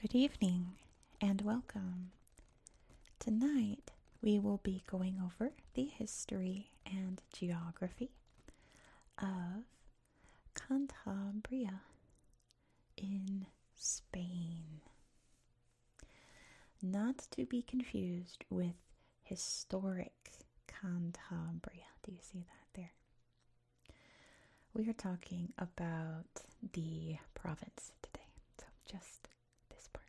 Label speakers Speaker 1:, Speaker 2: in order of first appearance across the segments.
Speaker 1: Good evening and welcome. Tonight we will be going over the history and geography of Cantabria in Spain. Not to be confused with historic Cantabria. Do you see that there? We are talking about the province today, so just this part.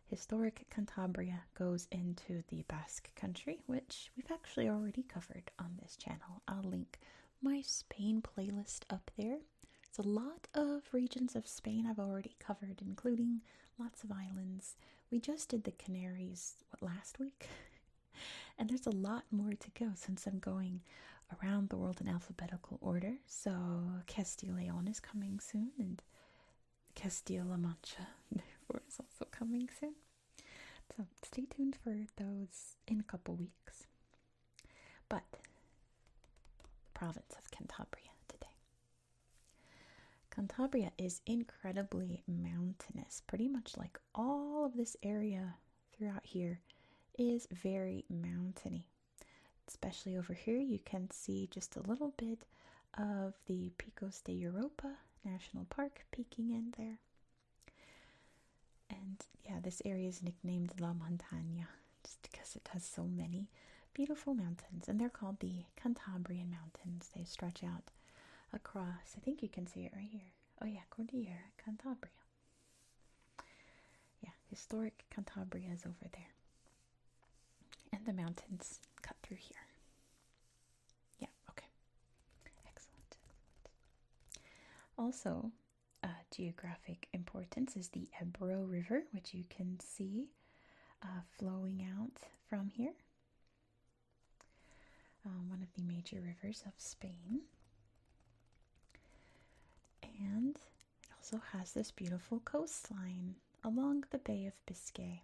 Speaker 1: Historic Cantabria goes into the Basque Country, which we've actually already covered on this channel. I'll link my Spain playlist up there. It's a lot of regions of Spain I've already covered, including lots of islands. We just did the Canaries, last week? And there's a lot more to go since I'm going around the world in alphabetical order. So Castilla-León is coming soon, and Castilla-La Mancha, therefore, is also coming soon. So stay tuned for those in a couple weeks. But the province of Cantabria today. Cantabria is incredibly mountainous. Pretty much like all of this area throughout here is very mountainy. Especially over here, you can see just a little bit of the Picos de Europa National Park peeking in there. And yeah, this area is nicknamed La Montaña just because it has so many beautiful mountains. And they're called the Cantabrian Mountains. They stretch out across, I think you can see it right here. Oh yeah, Cordillera Cantabria. Yeah, historic Cantabria is over there. And the mountains cut through here. Yeah, okay. Excellent. Also, geographic importance is the Ebro River, which you can see flowing out from here. One of the major rivers of Spain. And it also has this beautiful coastline along the Bay of Biscay.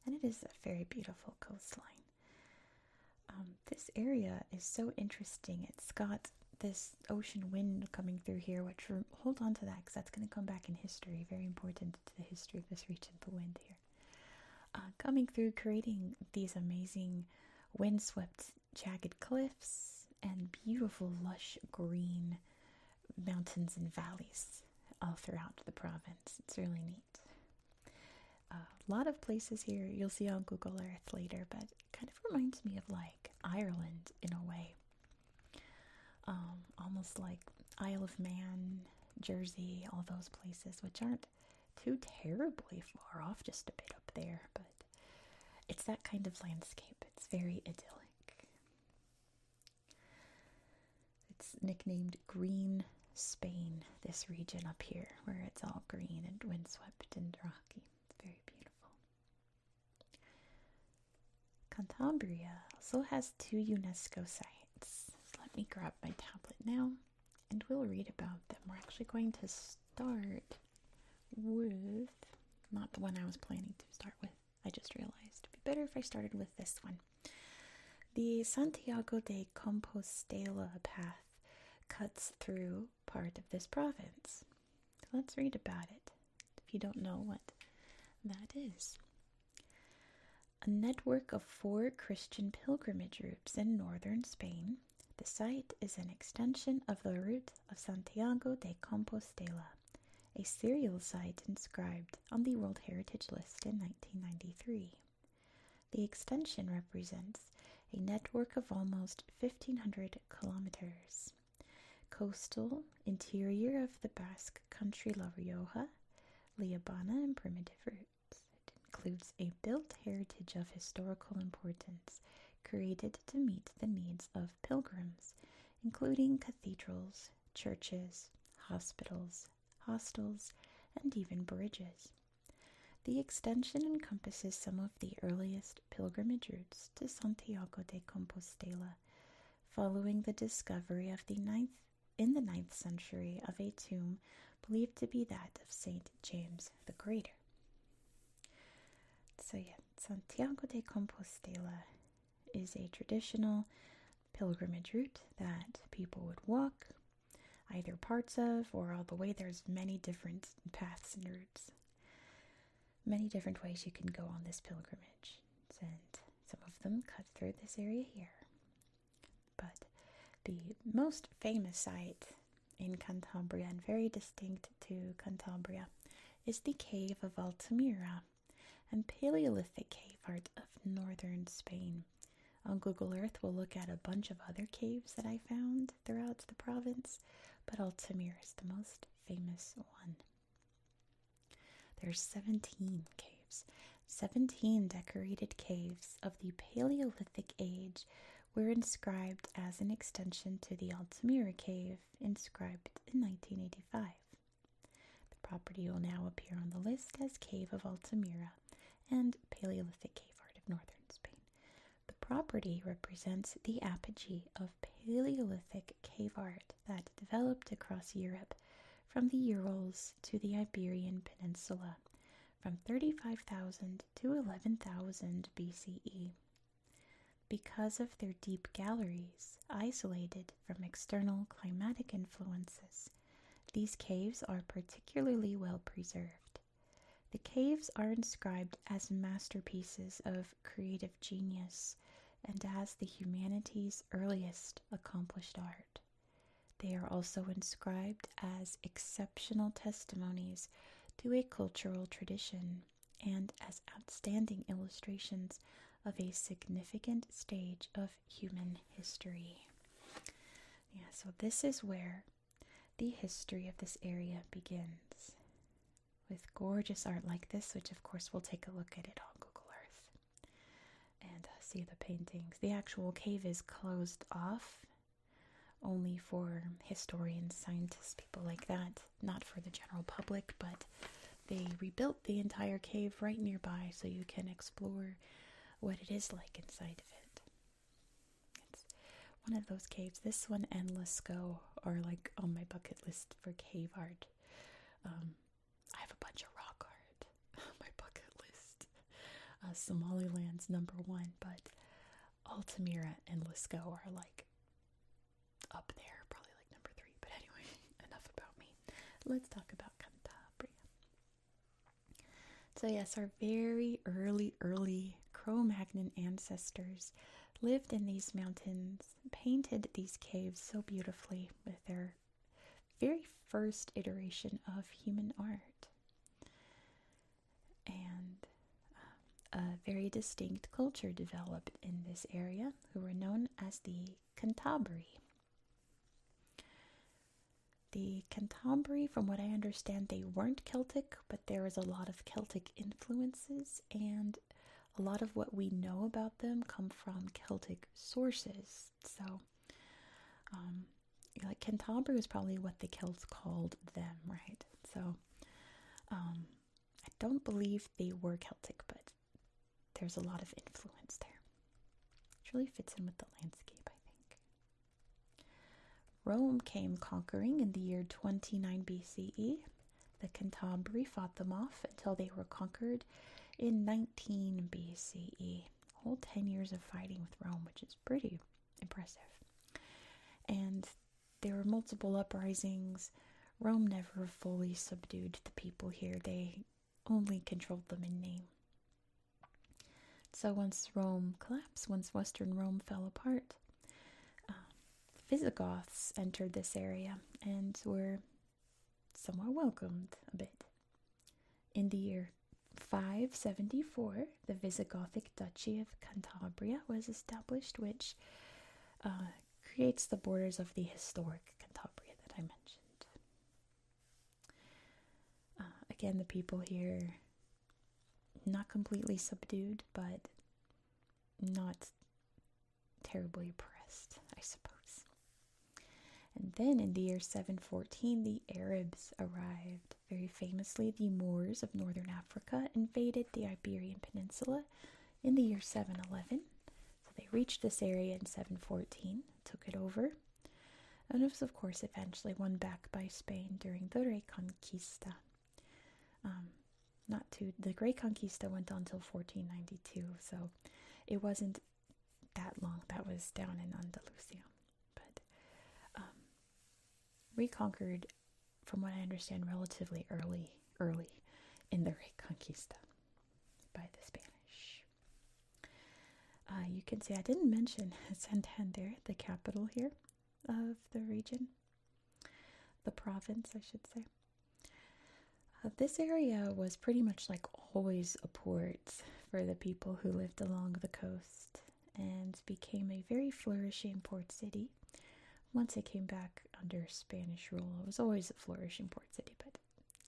Speaker 1: And it is a very beautiful coastline. This area is so interesting. It's got this ocean wind coming through here, which hold on to that because that's going to come back in history. Very important to the history of this region, the wind here. Coming through, creating these amazing windswept jagged cliffs and beautiful lush green mountains and valleys all throughout the province. It's really neat. A lot of places here you'll see on Google Earth later, but it kind of reminds me of like Ireland in a way. Almost like Isle of Man, Jersey, all those places, which aren't too terribly far off, just a bit up there, but it's that kind of landscape. It's very idyllic. It's nicknamed Green Spain, this region up here, where it's all green and windswept and rocky. It's very beautiful. Cantabria also has 2 UNESCO sites. Let me grab my tablet now and we'll read about them. We're actually going to start with, not the one I was planning to start with. I just realized it'd be better if I started with this one. The Santiago de Compostela path cuts through part of this province. So let's read about it, if you don't know what that is. A network of 4 Christian pilgrimage routes in northern Spain, the site is an extension of the route of Santiago de Compostela, a serial site inscribed on the World Heritage List in 1993. The extension represents a network of almost 1,500 kilometers. Coastal interior of the Basque Country La Rioja, Liabana, and primitive routes. It includes a built heritage of historical importance created to meet the needs of pilgrims, including cathedrals, churches, hospitals, hostels, and even bridges. The extension encompasses some of the earliest pilgrimage routes to Santiago de Compostela, following the discovery of the 9th century of a tomb believed to be that of Saint James the Greater. So yeah, Santiago de Compostela is a traditional pilgrimage route that people would walk, either parts of or all the way. There's many different paths and routes. many different ways you can go on this pilgrimage, and some of them cut through this area here. But the most famous site in Cantabria, and very distinct to Cantabria, is the Cave of Altamira, and Paleolithic cave art of northern Spain. On Google Earth, we'll look at a bunch of other caves that I found throughout the province, but Altamira is the most famous one. There's 17 caves. 17 decorated caves of the Paleolithic age were inscribed as an extension to the Altamira Cave, inscribed in 1985. The property will now appear on the list as Cave of Altamira and Paleolithic Cave Art of Northern Spain. The property represents the apogee of Paleolithic cave art that developed across Europe from the Urals to the Iberian Peninsula from 35,000 to 11,000 BCE. Because of their deep galleries, isolated from external climatic influences, these caves are particularly well preserved. The caves are inscribed as masterpieces of creative genius and as the humanity's earliest accomplished art. They are also inscribed as exceptional testimonies to a cultural tradition and as outstanding illustrations of a significant stage of human history. Yeah, so this is where the history of this area begins, with gorgeous art like this, which of course we'll take a look at it on Google Earth and see the paintings. The actual cave is closed off only for historians, scientists, people like that, not for the general public, but they rebuilt the entire cave right nearby so you can explore what it is like inside of it. It's one of those caves. This one and Lascaux are like on my bucket list for cave art. I have a bunch of rock art on my bucket list. Somaliland's number one, but Altamira and Lascaux are like up there, probably like number 3. But anyway, enough about me. Let's talk about Cantabria. So yes, our very early Cro-Magnon ancestors lived in these mountains, painted these caves so beautifully with their very first iteration of human art. And a very distinct culture developed in this area, who were known as the Cantabri. The Cantabri, from what I understand, they weren't Celtic, but there was a lot of Celtic influences, and a lot of what we know about them come from Celtic sources. So, like Cantabria is probably what the Celts called them, right? So, I don't believe they were Celtic, but there's a lot of influence there. It really fits in with the landscape, I think. Rome came conquering in the year 29 BCE. The Cantabri fought them off until they were conquered in 19 BCE. A whole 10 years of fighting with Rome, which is pretty impressive. And there were multiple uprisings. Rome never fully subdued the people here. They only controlled them in name. So once Rome collapsed, once Western Rome fell apart, Visigoths entered this area and were somewhat welcomed a bit. In the year 574, the Visigothic Duchy of Cantabria was established, which creates the borders of the historic Cantabria that I mentioned. Again, the people here, not completely subdued, but not terribly oppressed, I suppose. And then in the year 714, the Arabs arrived. Very famously, the Moors of northern Africa invaded the Iberian Peninsula in the year 711. So they reached this area in 714, took it over, and it was, of course, eventually won back by Spain during the Reconquista. The Reconquista went on until 1492, so it wasn't that long. That was down in Andalusia. But reconquered, from what I understand, relatively early in the Reconquista. by the Spanish. You can see I didn't mention Santander, the capital here of the region, the province, I should say. This area was pretty much like always a port for the people who lived along the coast and became a very flourishing port city. Once it came back under Spanish rule, it was always a flourishing port city, but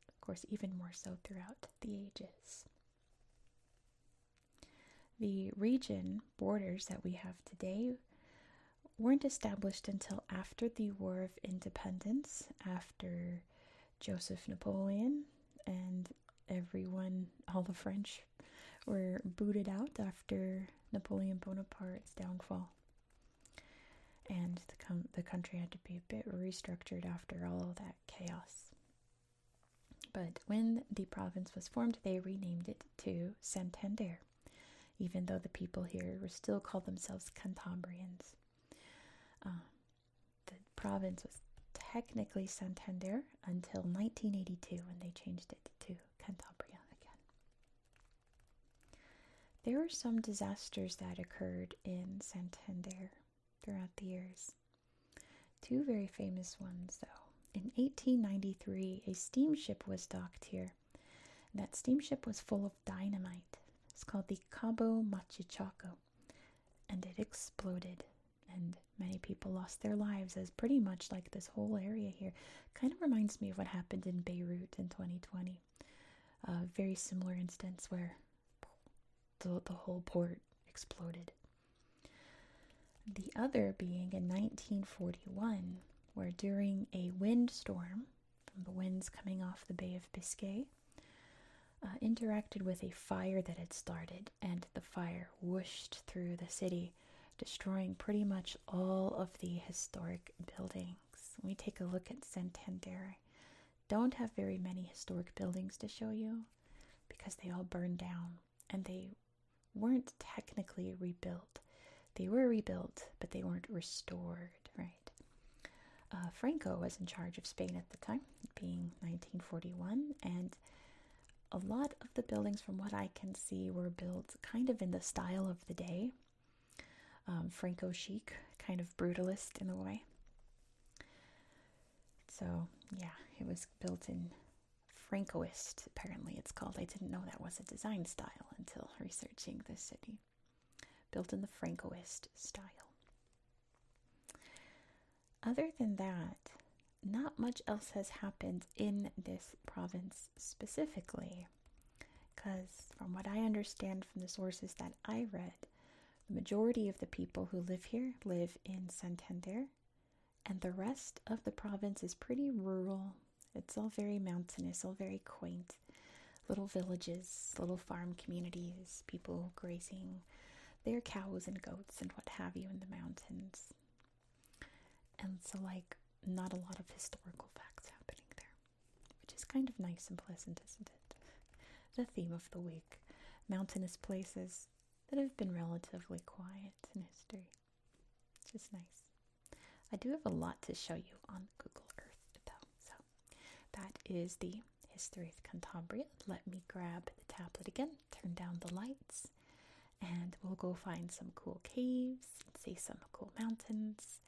Speaker 1: of course even more so throughout the ages. The region borders that we have today weren't established until after the War of Independence, after Joseph Napoleon and everyone, all the French, were booted out after Napoleon Bonaparte's downfall. And the country had to be a bit restructured after all of that chaos. But when the province was formed, they renamed it to Santander, even though the people here were still called themselves Cantabrians. The province was technically Santander until 1982 when they changed it to Cantabria again. There were some disasters that occurred in Santander throughout the years. Two very famous ones, though. In 1893, a steamship was docked here. That steamship was full of dynamite. It's called the Cabo Machichaco, and it exploded, and many people lost their lives, as pretty much like this whole area here kind of reminds me of what happened in Beirut in 2020. A very similar instance where the whole port exploded. The other being in 1941, where during a windstorm, from the winds coming off the Bay of Biscay, interacted with a fire that had started, and the fire whooshed through the city, destroying pretty much all of the historic buildings. When we take a look at Santander, I don't have very many historic buildings to show you because they all burned down, and they weren't technically rebuilt. They were rebuilt, but they weren't restored, right? Franco was in charge of Spain at the time, being 1941, and a lot of the buildings, from what I can see, were built kind of in the style of the day. Franco chic, kind of brutalist in a way. So, yeah, it was built in Francoist, apparently it's called. I didn't know that was a design style until researching this city. Built in the Francoist style. Other than that, not much else has happened in this province specifically, because from what I understand from the sources that I read, the majority of the people who live here live in Santander, and the rest of the province is pretty rural. It's all very mountainous, all very quaint. Little villages, little farm communities, people grazing their cows and goats and what have you in the mountains. And so, not a lot of historical facts happening there, which is kind of nice and pleasant, isn't it? The theme of the week. Mountainous places that have been relatively quiet in history. It's just nice. I do have a lot to show you on Google Earth, though. So that is the history of Cantabria. Let me grab the tablet again, turn down the lights, and we'll go find some cool caves, see some cool mountains,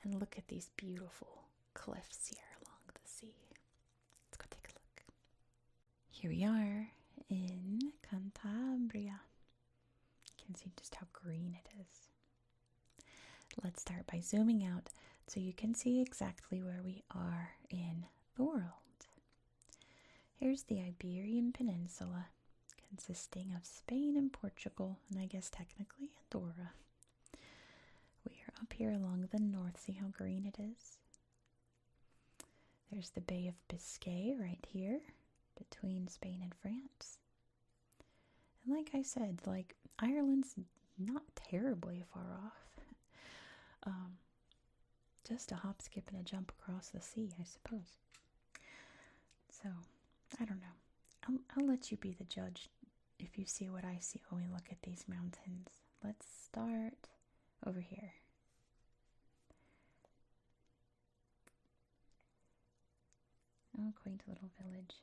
Speaker 1: and look at these beautiful cliffs here along the sea. Let's go take a look. Here we are in Cantabria. You can see just how green it is. Let's start by zooming out so you can see exactly where we are in the world. Here's the Iberian Peninsula, consisting of Spain and Portugal, and I guess technically Andorra. We are up here along the north. See how green it is? There's the Bay of Biscay right here between Spain and France. And like I said, Ireland's not terribly far off. Just a hop, skip, and a jump across the sea, I suppose. So, I don't know. I'll let you be the judge if you see what I see when we look at these mountains. Let's start over here. Oh, quaint little village.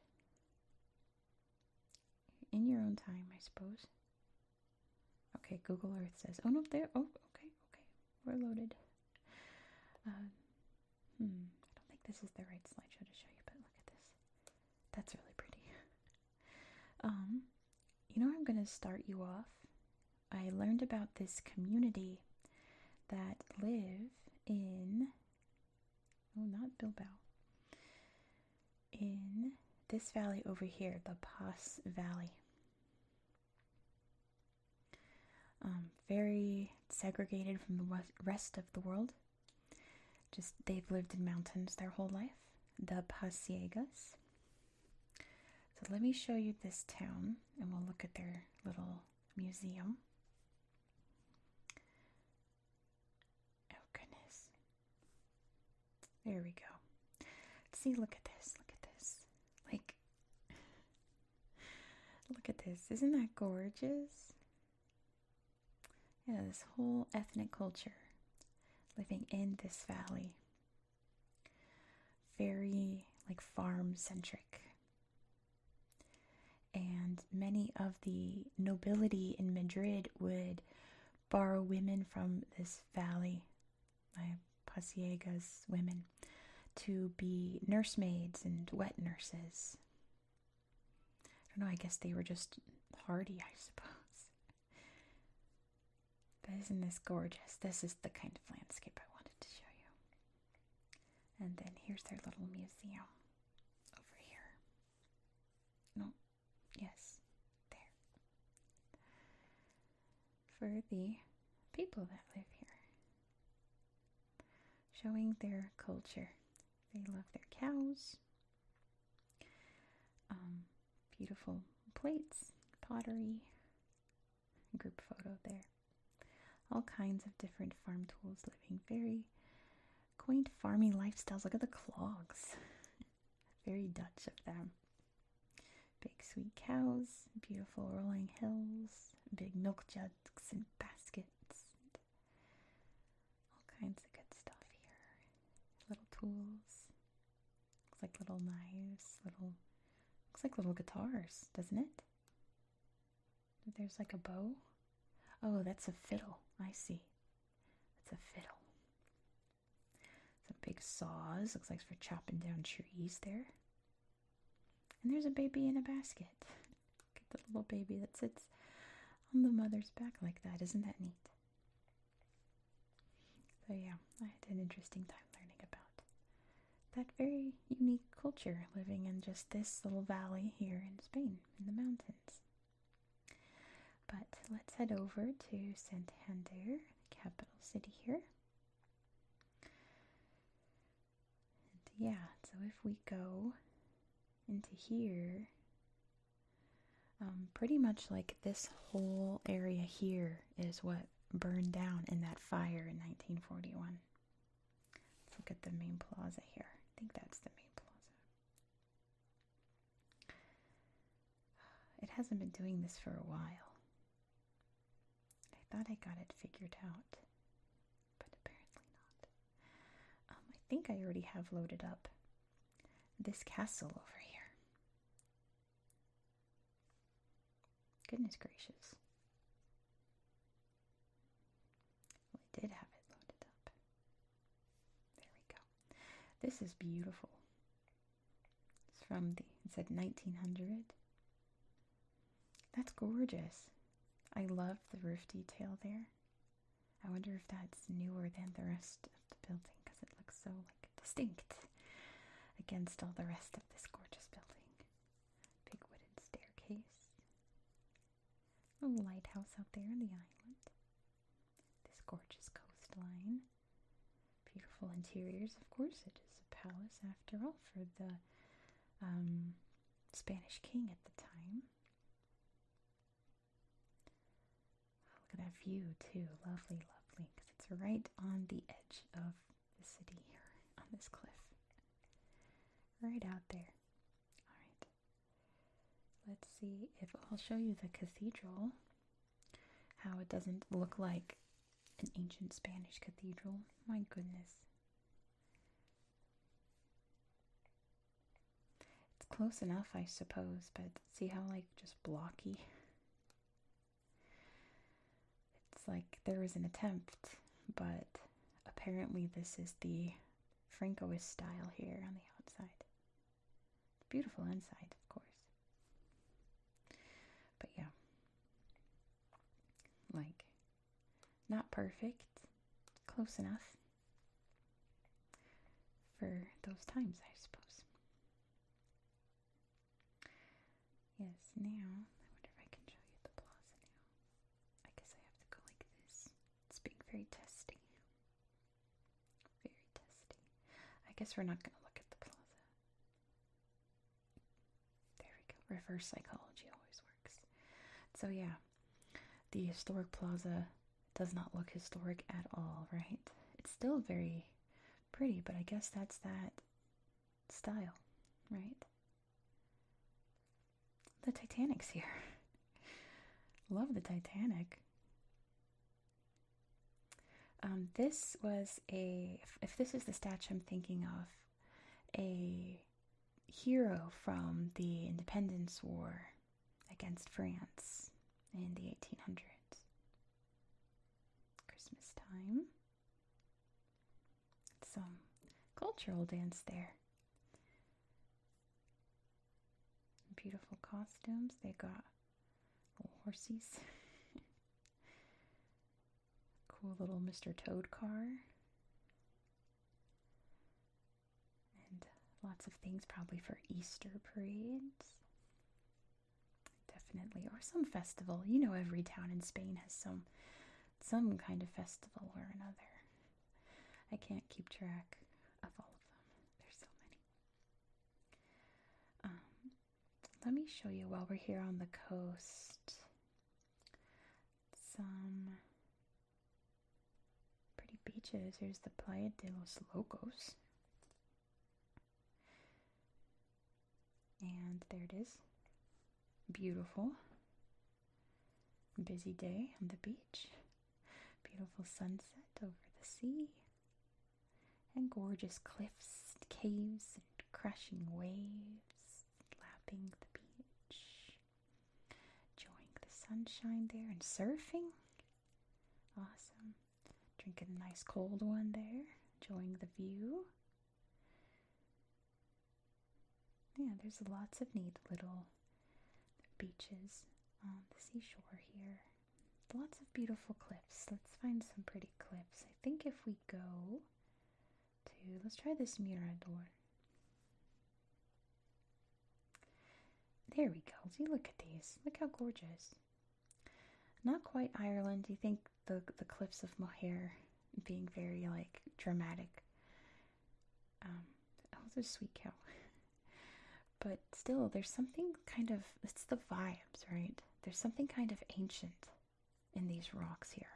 Speaker 1: in your own time, I suppose. Okay, Google Earth says, oh no, there, oh, okay, we're loaded. I don't think this is the right slideshow to show you, but look at this. That's really pretty. I'm going to start you off. I learned about this community that live in, not Bilbao, in this valley over here, the Pas Valley. Very segregated from the rest of the world. Just they've lived in mountains their whole life. The Pasiegas. So let me show you this town, and we'll look at their little museum. Oh goodness. There we go. See, look at this. Look at this. Like, look at this. Isn't that gorgeous? Yeah, this whole ethnic culture living in this valley. Very, like, farm-centric. And many of the nobility in Madrid would borrow women from this valley, Pasiegas women, to be nursemaids and wet nurses. I don't know, I guess they were just hardy, I suppose. But isn't this gorgeous? This is the kind of landscape I wanted to show you. And then here's their little museum over here. No, yes, there. For the people that live here. Showing their culture. They love their cows. Beautiful plates, pottery, group photo there. All kinds of different farm tools, living very quaint farming lifestyles. Look at the clogs. Very Dutch of them. Big sweet cows, beautiful rolling hills, big milk jugs and baskets. All kinds of good stuff here. Little tools. Looks like little knives, looks like little guitars, doesn't it? There's like a bow. Oh, that's a fiddle. I see. That's a fiddle. Some big saws. Looks like it's for chopping down trees there. And there's a baby in a basket. Look at the little baby that sits on the mother's back like that. Isn't that neat? So yeah, I had an interesting time learning about that very unique culture living in just this little valley here in Spain, in the mountains. But let's head over to Santander, the capital city here. And yeah, so if we go into here, pretty much like this whole area here is what burned down in that fire in 1941. Let's look at the main plaza here. I think that's the main plaza. It hasn't been doing this for a while. I thought I got it figured out, but apparently not. I think I already have loaded up this castle over here. Goodness gracious. Well, I did have it loaded up. There we go. This is beautiful. It's from it said 1900. That's gorgeous. I love the roof detail there. I wonder if that's newer than the rest of the building because it looks so distinct against all the rest of this gorgeous building. Big wooden staircase. A lighthouse out there on the island. This gorgeous coastline. Beautiful interiors. Of course, it is a palace after all for the Spanish king at the time. Look at that view too. Lovely, lovely. Because it's right on the edge of the city here on this cliff. Right out there. Alright. Let's see if I'll show you the cathedral. How it doesn't look like an ancient Spanish cathedral. My goodness. It's close enough, I suppose, but see how, like, just blocky? It's like there was an attempt, but apparently this is the Francoist style here on the outside. Beautiful inside, of course. But yeah. Like, not perfect. Close enough for those times, I suppose. Yes, now, I wonder if I can show you the plaza now. I guess I have to go like this. It's being very testy. Very testy. I guess we're not going to look at the plaza. There we go. Reverse psychology always works. So yeah, the historic plaza does not look historic at all, right? It's still very pretty, but I guess that's that style, right? The Titanic's here. Love the Titanic. This was if this is the statue I'm thinking of, a hero from the Independence War against France in the 1800s. Christmas time. Some cultural dance there. Beautiful costumes. They got little horsies. Cool little Mr. Toad car. And lots of things probably for Easter parades. Definitely. Or some festival. You know, every town in Spain has some kind of festival or another. I can't keep track of all of them. There's so many. Let me show you while we're here on the coast some pretty beaches. Here's the Playa de los Locos. And there it is. Beautiful. Busy day on the beach. Beautiful sunset over the sea. And gorgeous cliffs, caves, and crashing waves lapping the beach. Enjoying the sunshine there and surfing. Awesome. Drinking a nice cold one there. Enjoying the view. Yeah, there's lots of neat little beaches on the seashore here. Lots of beautiful cliffs. Let's find some pretty cliffs. I think if we go to, let's try this Mirador. There we go. See, look at these. Look how gorgeous. Not quite Ireland. You think the cliffs of Moher being very, like, dramatic. Oh, there's a sweet cow. But still, there's something kind of, it's the vibes, right? There's something kind of ancient in these rocks here.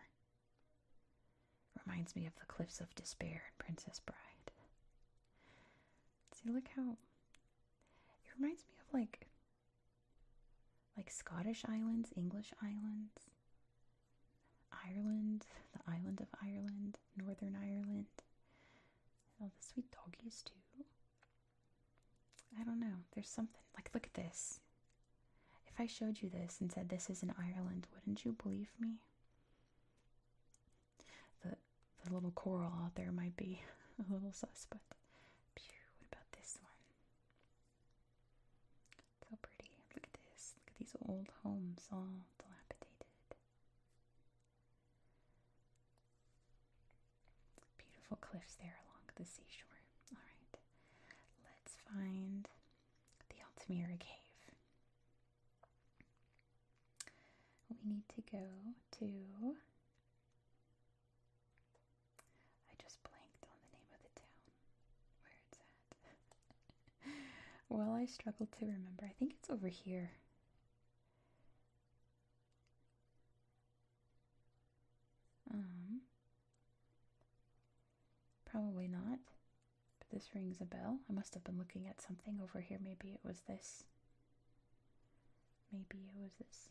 Speaker 1: Reminds me of the Cliffs of Despair and Princess Bride. See, look how, it reminds me of like Scottish islands, English islands, Ireland, the island of Ireland, Northern Ireland. Oh, the sweet doggies too. I don't know. There's something. Like, look at this. If I showed you this and said this is in Ireland, wouldn't you believe me? The little coral out there might be a little sus, but what about this one? So pretty. Look at this. Look at these old homes, all dilapidated. Beautiful cliffs there along the seashore. All right. Let's find the Altamira Cave. We need to go to, I just blanked on the name of the town, where it's at. Well, I struggle to remember. I think it's over here. Probably not. This rings a bell. I must have been looking at something over here. Maybe it was this. Maybe it was this.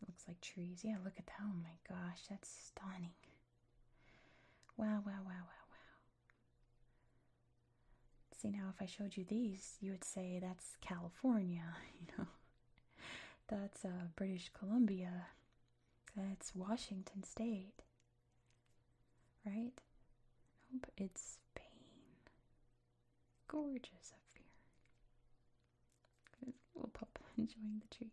Speaker 1: It looks like trees. Yeah, look at that. Oh my gosh, that's stunning. Wow, wow, wow, wow, wow. See, now if I showed you these, you would say that's California, That's British Columbia. That's Washington State. Right? Nope, it's Spain. Gorgeous up here. There's a little pup enjoying the trees.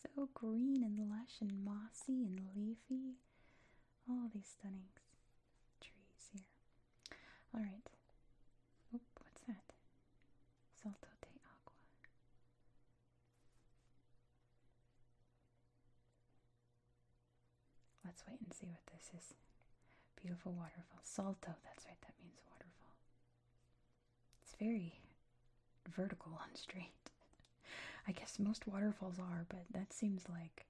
Speaker 1: So green and lush and mossy and leafy. All these stunning trees here. Alright. Oop, what's that? Salto de agua. Let's wait and see what this is. Beautiful waterfall. Salto, that's right, that means waterfall. It's very vertical on straight. I guess most waterfalls are, but that seems like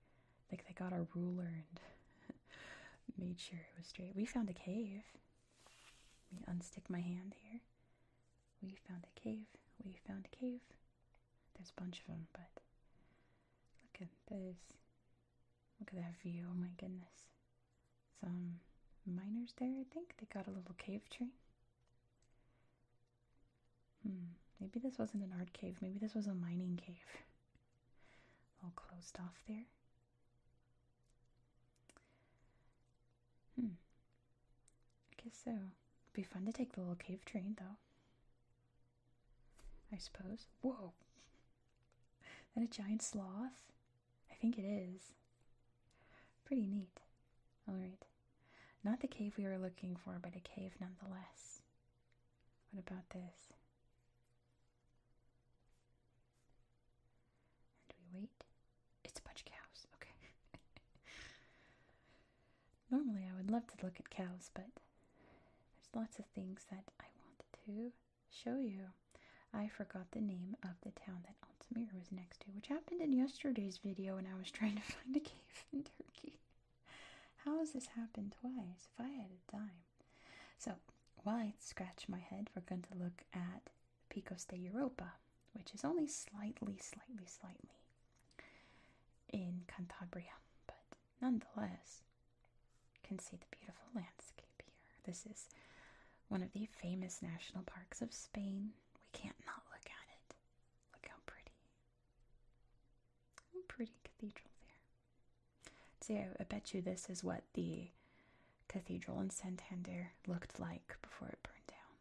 Speaker 1: they got a ruler and made sure it was straight. We found a cave. Let me unstick my hand here. We found a cave. We found a cave. There's a bunch of them, but look at this. Look at that view. Oh my goodness. Some miners there, I think. They got a little cave tree. Maybe this wasn't an art cave. Maybe this was a mining cave. All closed off there. I guess so. It'd be fun to take the little cave train, though. I suppose. Whoa! Is that a giant sloth? I think it is. Pretty neat. Alright. Not the cave we were looking for, but a cave nonetheless. What about this? And we wait. It's a bunch of cows. Okay. Normally I would love to look at cows, but there's lots of things that I want to show you. I forgot the name of the town that Altamira was next to, which happened in yesterday's video when I was trying to find a cave in Turkey. How has this happened twice? If I had a dime. So, while I scratch my head, we're going to look at Picos de Europa, which is only slightly in Cantabria, but nonetheless, you can see the beautiful landscape here. This is one of the famous national parks of Spain. We can't not look at it. Look how pretty. How pretty cathedral there. See, I bet you this is what the cathedral in Santander looked like before it burned down.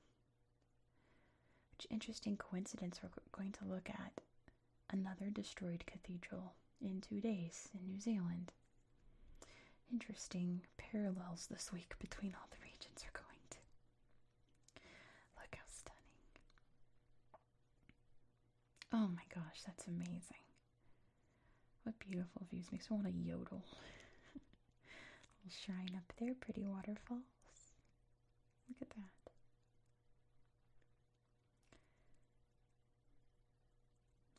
Speaker 1: Which interesting coincidence, we're going to look at another destroyed cathedral in 2 days in New Zealand. Interesting parallels this week between all the regions we're going to. Look how stunning. Oh my gosh, that's amazing. What beautiful views. Makes me want to yodel. Little shrine up there, pretty waterfalls. Look at that.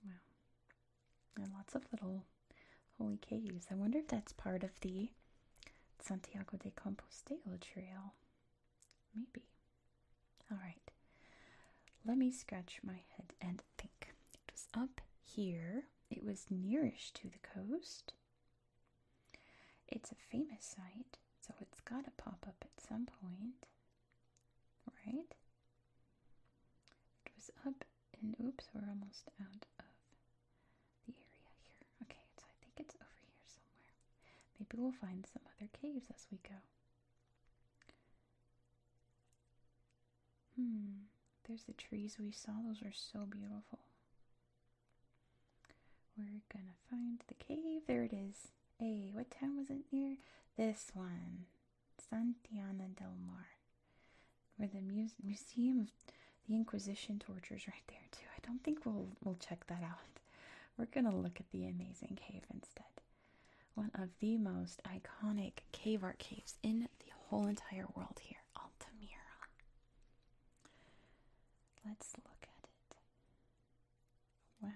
Speaker 1: Wow. And lots of little holy caves. I wonder if that's part of the Santiago de Compostela trail. Maybe. Alright. Let me scratch my head and think. It was up here. It was nearest to the coast. It's a famous site, so it's got to pop up at some point. Right? It was up and oops, we're almost out of the area here. Okay, so I think it's over here somewhere. Maybe we'll find some other caves as we go. There's the trees we saw. Those are so beautiful. We're gonna find the cave. There it is. Hey, what town was it near? This one. Santander del Mar. Where the Museum of the Inquisition tortures right there too. I don't think we'll check that out. We're gonna look at the amazing cave instead. One of the most iconic cave art caves in the whole entire world here. Altamira. Let's look at it. Wow.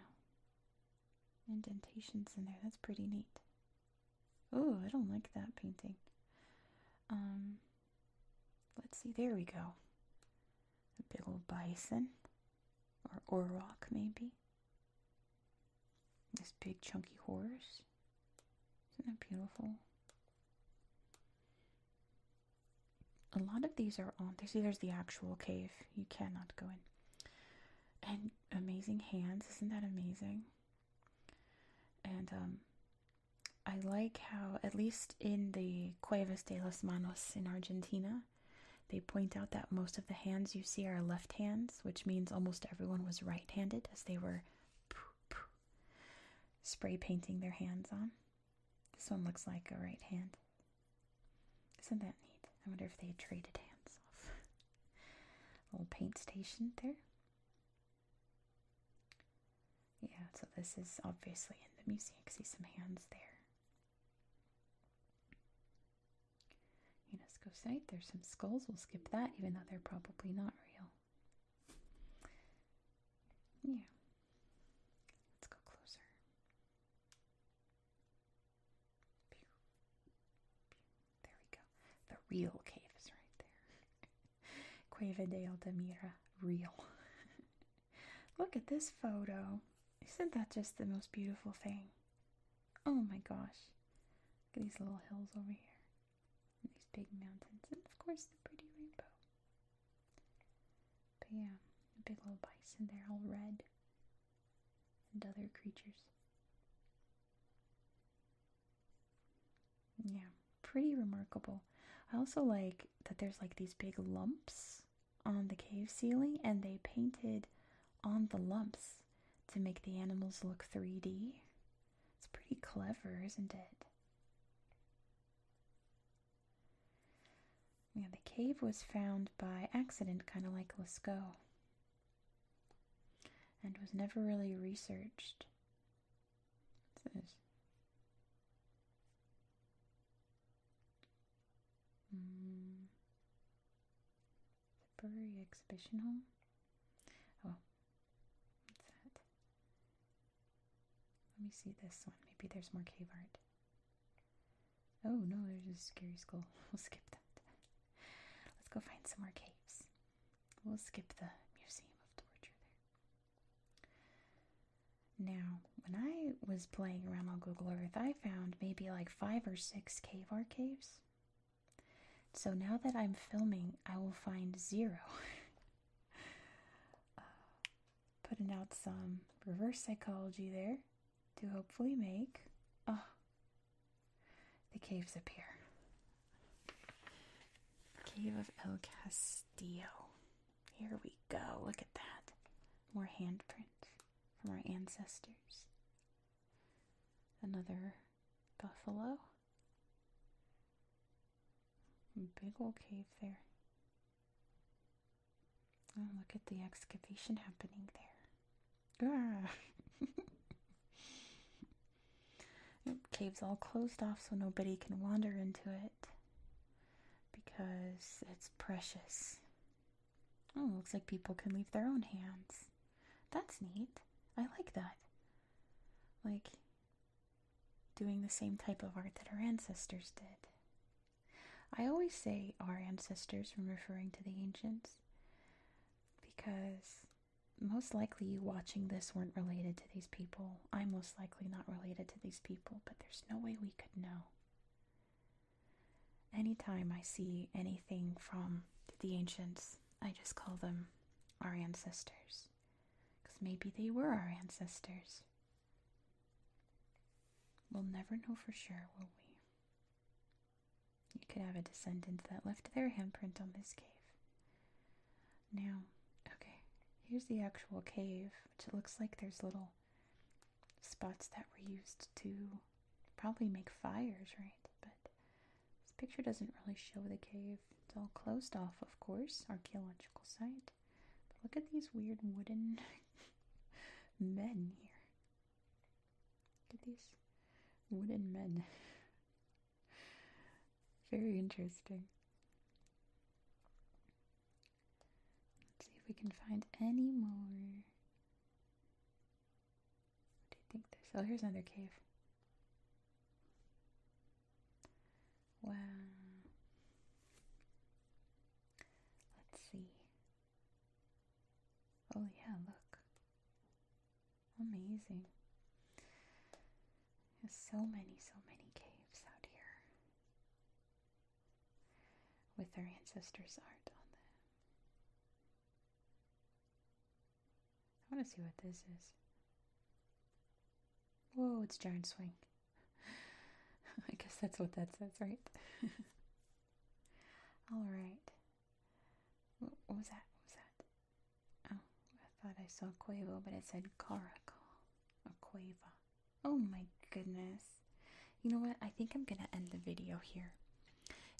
Speaker 1: Indentations in there. That's pretty neat. Oh, I don't like that painting. Let's see. There we go. A big old bison. Or rock, maybe. This big chunky horse. Isn't that beautiful? a lot of these are on. There's the actual cave. You cannot go in. And amazing hands. Isn't that amazing? And I like how, at least in the Cuevas de las Manos in Argentina, they point out that most of the hands you see are left hands, which means almost everyone was right-handed as they were spray painting their hands on. This one looks like a right hand. Isn't that neat? I wonder if they traded hands off. Little paint station there. Yeah, so this is obviously in the museum. You can see some hands there. UNESCO site. There's some skulls. We'll skip that, even though they're probably not real. Yeah. Let's go closer. There we go. The real cave is right there. Cueva de Altamira. Real. Look at this photo. Isn't that just the most beautiful thing? Oh my gosh. Look at these little hills over here. And these big mountains. And of course the pretty rainbow. But yeah, a big little bison there, all red. And other creatures. Yeah, pretty remarkable. I also like that there's like these big lumps on the cave ceiling, and they painted on the lumps to make the animals look 3D. It's pretty clever, isn't it? Yeah, the cave was found by accident, kind of like Lascaux, and was never really researched. What's this? Temporary exhibition hall? Oh, what's that? Let me see this one. Maybe there's more cave art. Oh no, there's a scary skull. We'll skip that. Let's go find some more caves. We'll skip the Museum of Torture there. Now, when I was playing around on Google Earth, I found maybe like 5 or 6 cave art caves. So now that I'm filming, I will find 0. Putting out some reverse psychology there to hopefully make the caves appear. Cave of El Castillo. Here we go. Look at that. More handprints from our ancestors. Another buffalo. Big old cave there. Oh, look at the excavation happening there. Yep, cave's all closed off so nobody can wander into it because it's precious. Oh, looks like people can leave their own hands. That's neat. I like that. Like doing the same type of art that our ancestors did. I always say our ancestors when referring to the ancients because most likely you watching this weren't related to these people. I'm most likely not related to these people, but there's no way we could know. Anytime I see anything from the ancients, I just call them our ancestors because maybe they were our ancestors. We'll never know for sure, will we? You could have a descendant that left their handprint on this cave. Now, okay, here's the actual cave, which it looks like there's little spots that were used to probably make fires, right? But this picture doesn't really show the cave. It's all closed off, of course, archaeological site. But look at these weird wooden men here. Look at these wooden men. Very interesting. Let's see if we can find any more. What do you think this? Oh, here's another cave. Wow. Let's see. Oh yeah, look. Amazing. There's so many caves out here. with their ancestors' art on them. I want to see what this is. Whoa, it's giant swing. I guess that's what that says, right? Alright. What was that? Oh, I thought I saw Quavo, but it said Caracal. Or Quava. Oh my goodness. You know what? I think I'm going to end the video here.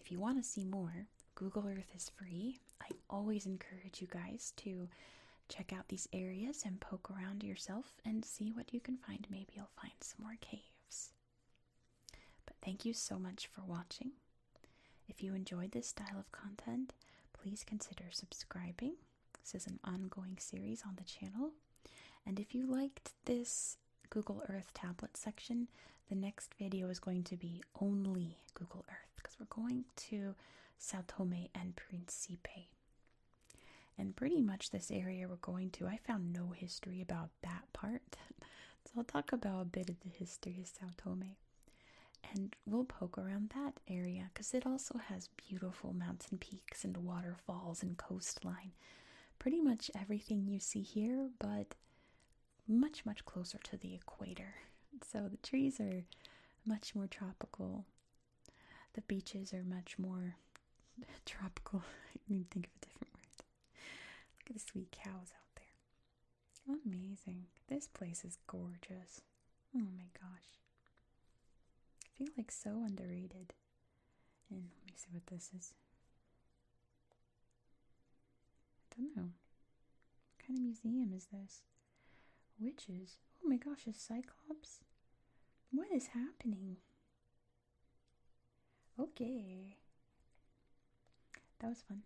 Speaker 1: If you want to see more, Google Earth is free. I always encourage you guys to check out these areas and poke around yourself and see what you can find. Maybe you'll find some more caves. But thank you so much for watching. If you enjoyed this style of content, please consider subscribing. This is an ongoing series on the channel. And if you liked this Google Earth tablet section, the next video is going to be only Google Earth because we're going to Sao Tome and Principe. And pretty much this area we're going to, I found no history about that part. So I'll talk about a bit of the history of Sao Tome. And we'll poke around that area because it also has beautiful mountain peaks and waterfalls and coastline. Pretty much everything you see here, but much, much closer to the equator. So the trees are much more tropical. The beaches are much more tropical. I can think of a different word. Look at the sweet cows out there. Amazing. This place is gorgeous. Oh my gosh. I feel like so underrated. And let me see what this is. I don't know. What kind of museum is this? Witches. Oh my gosh, a Cyclops? What is happening? Okay. That was fun.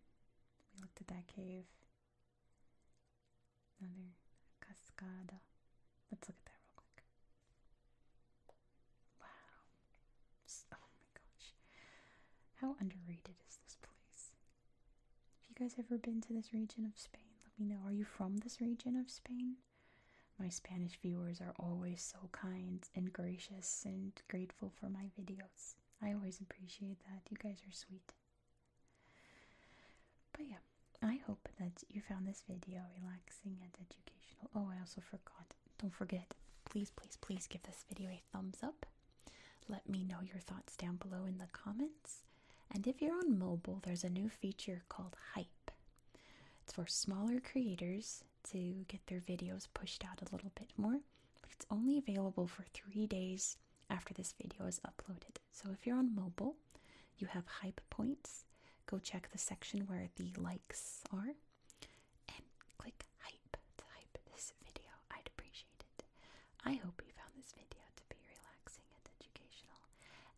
Speaker 1: We looked at that cave. Another cascada. Let's look at that real quick. Wow. Oh my gosh. How underrated is this place? Have you guys ever been to this region of Spain? Let me know. Are you from this region of Spain? My Spanish viewers are always so kind and gracious and grateful for my videos. I always appreciate that. You guys are sweet. But yeah, I hope that you found this video relaxing and educational. Oh, I also forgot. Don't forget, please, please, please give this video a thumbs up. Let me know your thoughts down below in the comments. And if you're on mobile, there's a new feature called Hype. It's for smaller creators to get their videos pushed out a little bit more, but it's only available for 3 days after this video is uploaded. So if you're on mobile, you have Hype points. Go check the section where the likes are and click Hype to hype this video. I'd appreciate it. I hope you found this video to be relaxing and educational,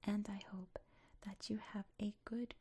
Speaker 1: and I hope that you have a good